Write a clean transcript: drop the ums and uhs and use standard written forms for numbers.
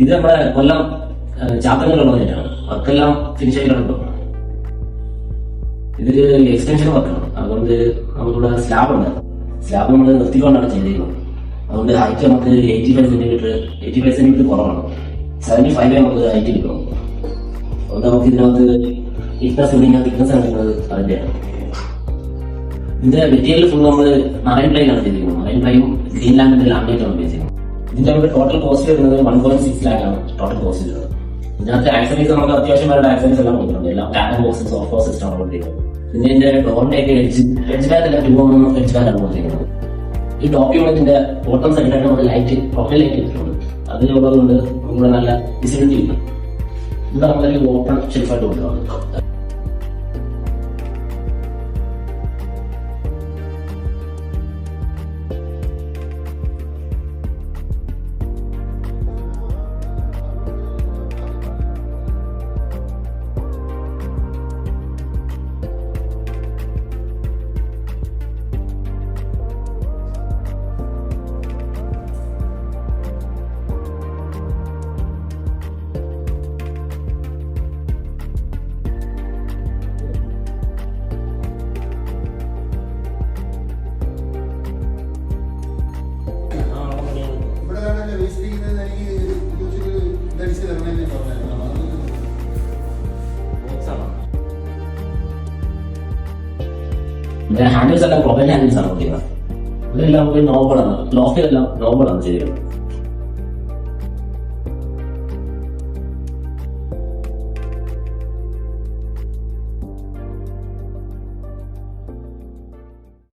ഇത് നമ്മുടെ കൊല്ലം ചാത്തങ്ങളുള്ള നെറ്റാണ്. വർക്കെല്ലാം ഫിനിഷ് ആയിട്ടുണ്ടോ. ഇതൊരു എക്സ്റ്റൻഷൻ വർക്കാണ്. അതുകൊണ്ട് നമുക്കിവിടെ സ്ലാബ് ഉണ്ട്. സ്ലാബ് നമ്മൾ നിർത്തിക്കൊണ്ടാണ് ചെയ്തിരിക്കുന്നത്. അതുകൊണ്ട് ഹൈറ്റ് നമുക്ക് 85 സെന്റിമീറ്റർ കുറവാണ്. 75 നമുക്ക് ഹൈറ്റ് കിട്ടണം. അതുകൊണ്ട് നമുക്ക് ഇതിനകത്ത് തിക്നസ് കാണിക്കുന്നത് അതിന്റെയാണ്. ഇതിന്റെ മെറ്റീരിയൽ ഫുൾ നമ്മൾ മറൈൻ പ്ലൈൻ ആണ് ചെയ്തിരിക്കുന്നത്. മറൈൻ പ്ലൈനും ഗ്രീൻലാൻഡിന്റെ ലാമിനേറ്റ് ആണ് ഉപയോഗിച്ചിരിക്കുന്നത്. ഇതിന്റെ നമുക്ക് ടോട്ടൽ കോസ്റ്റ് വരുന്നത് 1.6 lakh ആണ് ടോട്ടൽ കോസ്റ്റ് വരുന്നത്. ഇതിനകത്ത് ആക്സസറീസ് നമുക്ക് അത്യാവശ്യം വേണ്ട ആക്സസറീസ് എല്ലാം കൊടുക്കുന്നുണ്ട്. എല്ലാം ടാപ്പ് ബോക്സും സോഫ്റ്റ് സിസ്റ്റം ആണ് കൊടുത്തിരിക്കുന്നത്. പിന്നെ ഇതിന്റെ ഡോറിന്റെ ഒക്കെ എഡ്ജ് ബാഗ് എല്ലാം 2 എഡ്ജ് ബാഗ് ആണ് കൊടുത്തിരിക്കുന്നത്. ഈ ടോപ്പ് യൂണിറ്റിന്റെ ബോട്ടം സൈഡിലായിട്ട് നമ്മൾ ലൈറ്റ് പ്രൊഫൈൽ ലൈറ്റ് ഇട്ടിട്ടുണ്ട്. അതിനുള്ളതുകൊണ്ട് നമ്മുടെ നല്ല വിസിബിലിറ്റി കിട്ടും. ഇവിടെ നമ്മളൊരു ഓപ്പൺ ഷെൽഫായിട്ട് കൊടുക്കുന്നത്. ഹാൻഡിൽസ് എല്ലാം പ്രൊഫൈൽ ഹാൻഡിൽസ് ആണ് ചെയ്യുന്നത്. ഇതെല്ലാം നോബിളാണ്. ലോഫിലെല്ലാം നോബിളാണ് ചെയ്തിരുന്നത്.